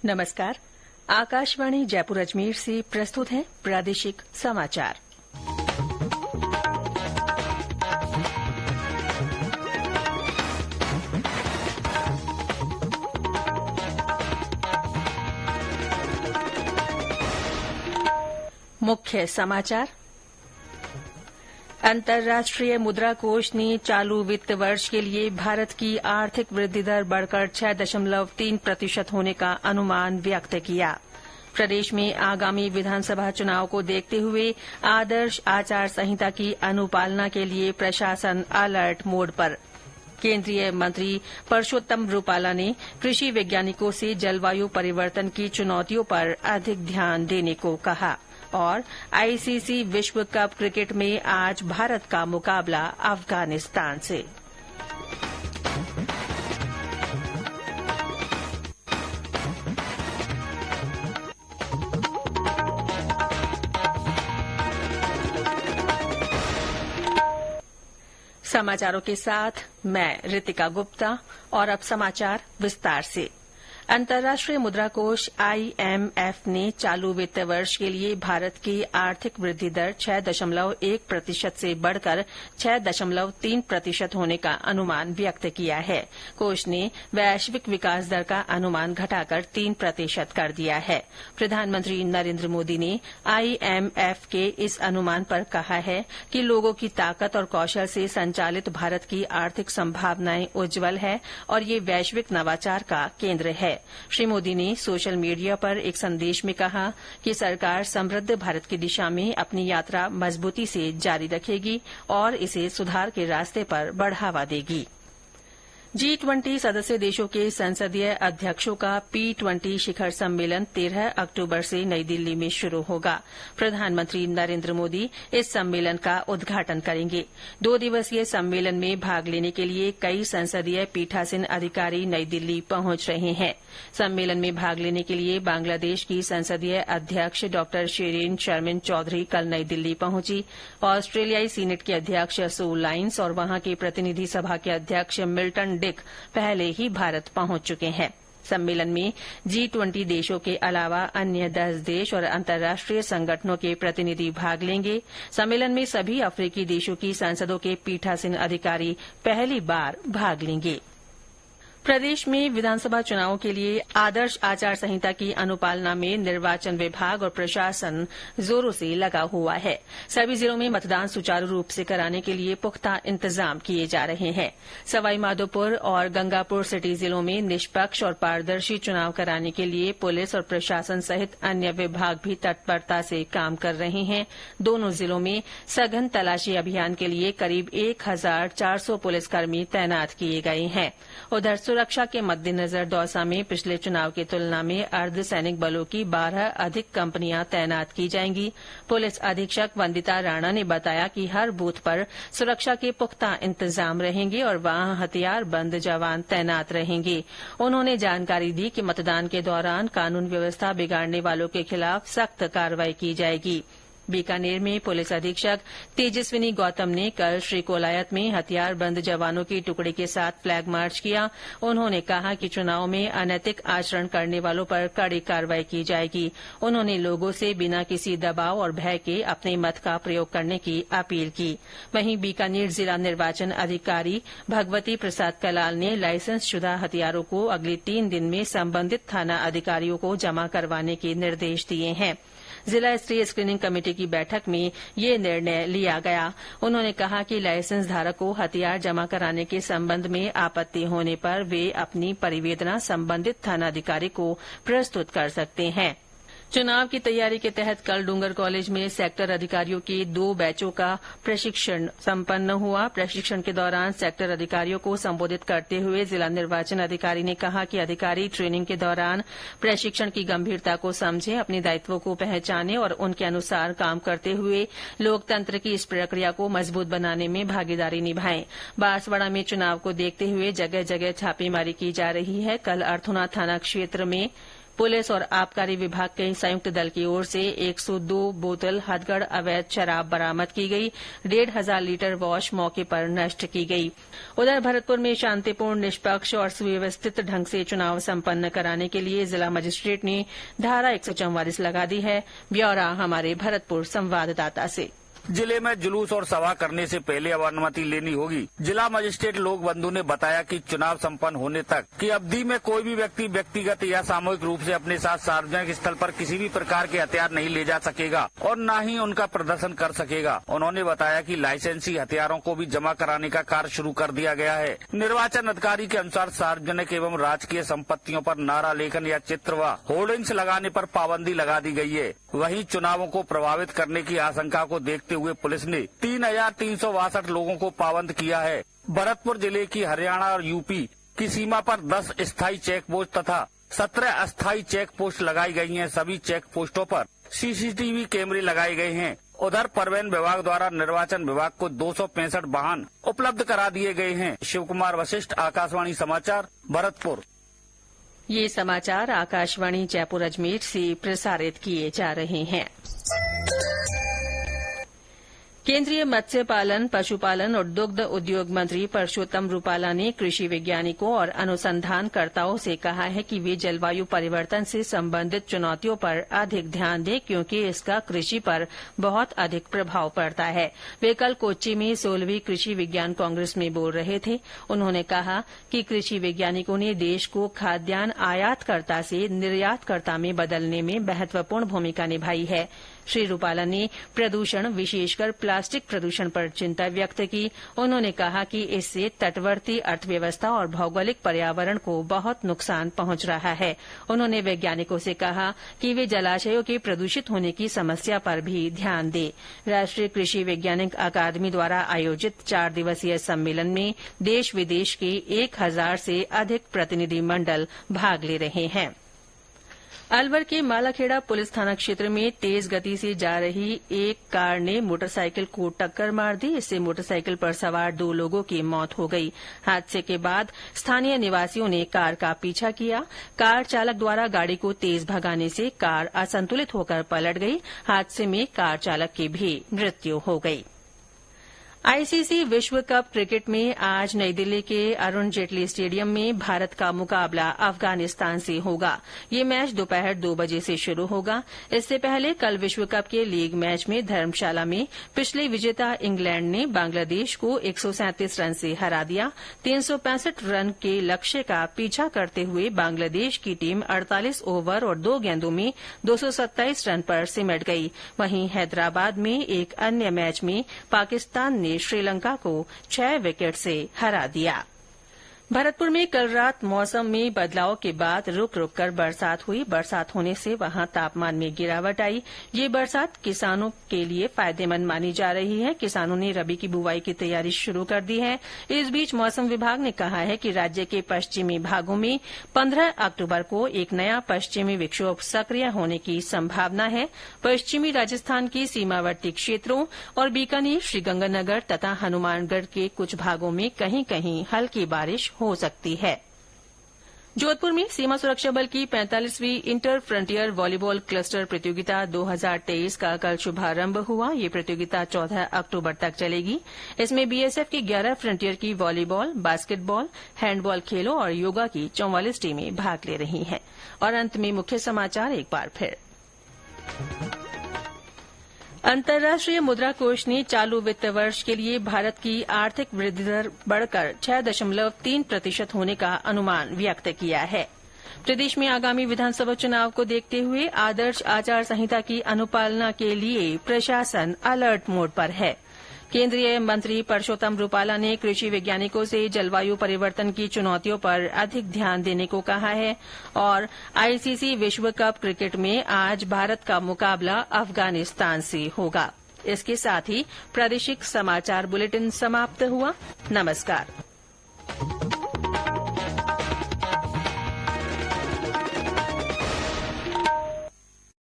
नमस्कार। आकाशवाणी जयपुर अजमेर से प्रस्तुत है प्रादेशिक समाचार। मुख्य समाचार। अंतर्राष्ट्रीय मुद्रा कोष ने चालू वित्त वर्ष के लिए भारत की आर्थिक वृद्धि दर बढ़कर 6.3% होने का अनुमान व्यक्त किया। प्रदेश में आगामी विधानसभा चुनाव को देखते हुए आदर्श आचार संहिता की अनुपालना के लिए प्रशासन अलर्ट मोड पर। केंद्रीय मंत्री परषोत्तम रूपाला ने कृषि वैज्ञानिकों से जलवायु परिवर्तन की चुनौतियों पर अधिक ध्यान देने को कहा। और आईसीसी विश्व कप क्रिकेट में आज भारत का मुकाबला अफगानिस्तान से। समाचारों के साथ मैं रितिका गुप्ता। और अब समाचार विस्तार से। अंतर्राष्ट्रीय मुद्रा कोष आईएमएफ ने चालू वित्त वर्ष के लिए भारत की आर्थिक वृद्धि दर 6.1% से बढ़कर 6.3% होने का अनुमान व्यक्त किया है। कोष ने वैश्विक विकास दर का अनुमान घटाकर 3% कर दिया है। प्रधानमंत्री नरेंद्र मोदी ने आईएमएफ के इस अनुमान पर कहा है कि लोगों की ताकत और कौशल से संचालित भारत की आर्थिक संभावनाएं उज्जवल है और ये वैश्विक नवाचार का केंद्र है। श्री मोदी ने सोशल मीडिया पर एक संदेश में कहा कि सरकार समृद्ध भारत की दिशा में अपनी यात्रा मजबूती से जारी रखेगी और इसे सुधार के रास्ते पर बढ़ावा देगी। G20 सदस्य देशों के संसदीय अध्यक्षों का P20 शिखर सम्मेलन 13 अक्टूबर से नई दिल्ली में शुरू होगा। प्रधानमंत्री नरेंद्र मोदी इस सम्मेलन का उद्घाटन करेंगे। 2 दिवसीय सम्मेलन में भाग लेने के लिए कई संसदीय पीठासीन अधिकारी नई दिल्ली पहुंच रहे हैं। सम्मेलन में भाग लेने के लिए बांग्लादेश की संसदीय अध्यक्ष डॉ शिरीन शर्मिन चौधरी कल नई दिल्ली पहुंची। ऑस्ट्रेलियाई सीनेट के अध्यक्ष सू लाइन्स और वहां के प्रतिनिधि सभा के अध्यक्ष मिल्टन पहले ही भारत पहुंच चुके हैं। सम्मेलन में G20 देशों के अलावा अन्य 10 देश और अंतर्राष्ट्रीय संगठनों के प्रतिनिधि भाग लेंगे। सम्मेलन में सभी अफ्रीकी देशों की संसदों के पीठासीन अधिकारी पहली बार भाग लेंगे। प्रदेश में विधानसभा चुनावों के लिए आदर्श आचार संहिता की अनुपालना में निर्वाचन विभाग और प्रशासन जोरों से लगा हुआ है। सभी जिलों में मतदान सुचारू रूप से कराने के लिए पुख्ता इंतजाम किए जा रहे हैं। सवाईमाधोपुर और गंगापुर सिटी जिलों में निष्पक्ष और पारदर्शी चुनाव कराने के लिए पुलिस और प्रशासन सहित अन्य विभाग भी तत्परता से काम कर रहे हैं। दोनों जिलों में सघन तलाशी अभियान के लिए करीब 1400 पुलिसकर्मी तैनात किए गए हैं। उधर सुरक्षा के मद्देनजर दौसा में पिछले चुनाव की तुलना में अर्धसैनिक बलों की 12 अधिक कंपनियां तैनात की जाएंगी। पुलिस अधीक्षक वंदिता राणा ने बताया कि हर बूथ पर सुरक्षा के पुख्ता इंतजाम रहेंगे और वहां हथियारबंद जवान तैनात रहेंगे। उन्होंने जानकारी दी कि मतदान के दौरान कानून व्यवस्था बिगाड़ने वालों के खिलाफ सख्त कार्रवाई की जाएगी। बीकानेर में पुलिस अधीक्षक तेजस्विनी गौतम ने कल श्रीकोलायत में हथियारबंद जवानों की टुकड़ी के साथ फ्लैग मार्च किया। उन्होंने कहा कि चुनाव में अनैतिक आचरण करने वालों पर कड़ी कार्रवाई की जाएगी। उन्होंने लोगों से बिना किसी दबाव और भय के अपने मत का प्रयोग करने की अपील की। वहीं बीकानेर जिला निर्वाचन अधिकारी भगवती प्रसाद कलाल ने लाइसेंसशुदा हथियारों को अगले 3 दिन में संबंधित थाना अधिकारियों को जमा करवाने के निर्देश दिए हैं। जिला स्तरीय स्क्रीनिंग कमेटी की बैठक में ये निर्णय लिया गया। उन्होंने कहा कि लाइसेंस धारक को हथियार जमा कराने के संबंध में आपत्ति होने पर वे अपनी परिवेदना संबंधित थानाधिकारी को प्रस्तुत कर सकते हैं। चुनाव की तैयारी के तहत कल डूंगर कॉलेज में सेक्टर अधिकारियों के 2 बैचों का प्रशिक्षण संपन्न हुआ। प्रशिक्षण के दौरान सेक्टर अधिकारियों को संबोधित करते हुए जिला निर्वाचन अधिकारी ने कहा कि अधिकारी ट्रेनिंग के दौरान प्रशिक्षण की गंभीरता को समझें, अपने दायित्वों को पहचानें और उनके अनुसार काम करते हुए लोकतंत्र की इस प्रक्रिया को मजबूत बनाने में भागीदारी निभाएं। बांसवाड़ा में चुनाव को देखते हुए जगह जगह छापेमारी की जा रही है। कल अर्थुना थाना क्षेत्र में पुलिस और आबकारी विभाग के संयुक्त दल की ओर से 102 बोतल हथगढ़ अवैध शराब बरामद की गई। 1,500 लीटर वॉश मौके पर नष्ट की गई। उधर भरतपुर में शांतिपूर्ण, निष्पक्ष और सुव्यवस्थित ढंग से चुनाव संपन्न कराने के लिए जिला मजिस्ट्रेट ने धारा 144 लगा दी है। ब्यौरा हमारे भरतपुर संवाददाता से। जिले में जुलूस और सभा करने से पहले अब अनुमति लेनी होगी। जिला मजिस्ट्रेट लोक बंधु ने बताया कि चुनाव संपन्न होने तक की अवधि में कोई भी व्यक्ति व्यक्तिगत या सामूहिक रूप से अपने साथ सार्वजनिक स्थल पर किसी भी प्रकार के हथियार नहीं ले जा सकेगा और न ही उनका प्रदर्शन कर सकेगा। उन्होंने बताया कि लाइसेंसी हथियारों को भी जमा कराने का कार्य शुरू कर दिया गया है। निर्वाचन अधिकारी के अनुसार सार्वजनिक एवं राजकीय संपत्तियों पर नारा लेखन या चित्र व होर्डिंग्स लगाने पर पाबंदी लगा दी गई है। वहीं चुनावों को प्रभावित करने की आशंका को देखते हुए पुलिस ने 3,362 लोगों को पाबंद किया है। भरतपुर जिले की हरियाणा और यूपी की सीमा पर 10 स्थायी चेक पोस्ट तथा 17 अस्थायी चेक पोस्ट लगाई गई हैं। सभी चेक पोस्टों पर सीसीटीवी कैमरे लगाए गए हैं। उधर परिवहन विभाग द्वारा निर्वाचन विभाग को 265 वाहन उपलब्ध करा दिए गए हैं। शिव कुमार वशिष्ठ, आकाशवाणी समाचार, भरतपुर। ये समाचार आकाशवाणी जयपुर अजमेर से प्रसारित किए जा रहे हैं। केंद्रीय मत्स्य पालन, पशुपालन और दुग्ध उद्योग मंत्री परषोत्तम रूपाला ने कृषि वैज्ञानिकों और अनुसंधानकर्ताओं से कहा है कि वे जलवायु परिवर्तन से संबंधित चुनौतियों पर अधिक ध्यान दें, क्योंकि इसका कृषि पर बहुत अधिक प्रभाव पड़ता है। वे कल कोच्चि में 16वीं कृषि विज्ञान कांग्रेस में बोल रहे थे। उन्होंने कहा कि कृषि वैज्ञानिकों ने देश को खाद्यान्न आयातकर्ता से निर्यातकर्ता में बदलने में महत्वपूर्ण भूमिका निभाई है। श्री रूपाला ने प्रदूषण, विशेषकर प्लास्टिक प्रदूषण पर चिंता व्यक्त की। उन्होंने कहा कि इससे तटवर्ती अर्थव्यवस्था और भौगोलिक पर्यावरण को बहुत नुकसान पहुंच रहा है। उन्होंने वैज्ञानिकों से कहा कि वे जलाशयों के प्रदूषित होने की समस्या पर भी ध्यान दें। राष्ट्रीय कृषि वैज्ञानिक अकादमी द्वारा आयोजित 4 दिवसीय सम्मेलन में देश विदेश के 1,000 से अधिक प्रतिनिधि मंडल भाग ले रहे हैं। अलवर के मालाखेड़ा पुलिस थाना क्षेत्र में तेज गति से जा रही एक कार ने मोटरसाइकिल को टक्कर मार दी। इससे मोटरसाइकिल पर सवार 2 लोगों की मौत हो गई। हादसे के बाद स्थानीय निवासियों ने कार का पीछा किया। कार चालक द्वारा गाड़ी को तेज भगाने से कार असंतुलित होकर पलट गई। हादसे में कार चालक की भी मृत्यु हो गई। आईसीसी विश्व कप क्रिकेट में आज नई दिल्ली के अरुण जेटली स्टेडियम में भारत का मुकाबला अफगानिस्तान से होगा। ये मैच दोपहर 2 बजे से शुरू होगा। इससे पहले कल विश्व कप के लीग मैच में धर्मशाला में पिछले विजेता इंग्लैंड ने बांग्लादेश को 137 रन से हरा दिया। 365 रन के लक्ष्य का पीछा करते हुए बांग्लादेश की टीम 48 ओवर और 2 गेंदों में 227 रन पर सिमट गई। वहीं हैदराबाद में एक अन्य मैच में पाकिस्तान ने श्रीलंका को 6 विकेट से हरा दिया। भरतपुर में कल रात मौसम में बदलाव के बाद रुक रुक कर बरसात हुई। बरसात होने से वहां तापमान में गिरावट आई। ये बरसात किसानों के लिए फायदेमंद मानी जा रही है। किसानों ने रबी की बुवाई की तैयारी शुरू कर दी है। इस बीच मौसम विभाग ने कहा है कि राज्य के पश्चिमी भागों में 15 अक्टूबर को एक नया पश्चिमी विक्षोभ सक्रिय होने की संभावना है। पश्चिमी राजस्थान के सीमावर्ती क्षेत्रों और बीकानेर, श्रीगंगानगर तथा हनुमानगढ़ के कुछ भागों में कहीं कहीं हल्की बारिश हो सकती है। जोधपुर में सीमा सुरक्षा बल की 45वीं इंटर फ्रंटियर वॉलीबॉल क्लस्टर प्रतियोगिता 2023 का कल शुभारंभ हुआ। ये प्रतियोगिता 14 अक्टूबर तक चलेगी। इसमें बीएसएफ की 11 फ्रंटियर की वॉलीबॉल, बास्केटबॉल, हैंडबॉल खेलों और योगा की 44 टीमें भाग ले रही हैं। और अंत में मुख्य समाचार एक बार फिर। अंतर्राष्ट्रीय मुद्रा कोष ने चालू वित्त वर्ष के लिए भारत की आर्थिक वृद्धि दर बढ़कर 6.3% होने का अनुमान व्यक्त किया है। प्रदेश में आगामी विधानसभा चुनाव को देखते हुए आदर्श आचार संहिता की अनुपालना के लिए प्रशासन अलर्ट मोड पर है। केंद्रीय मंत्री परषोत्तम रूपाला ने कृषि वैज्ञानिकों से जलवायु परिवर्तन की चुनौतियों पर अधिक ध्यान देने को कहा है। और आईसीसी विश्व कप क्रिकेट में आज भारत का मुकाबला अफगानिस्तान से होगा। इसके साथ ही प्रादेशिक समाचार बुलेटिन समाप्त हुआ। नमस्कार।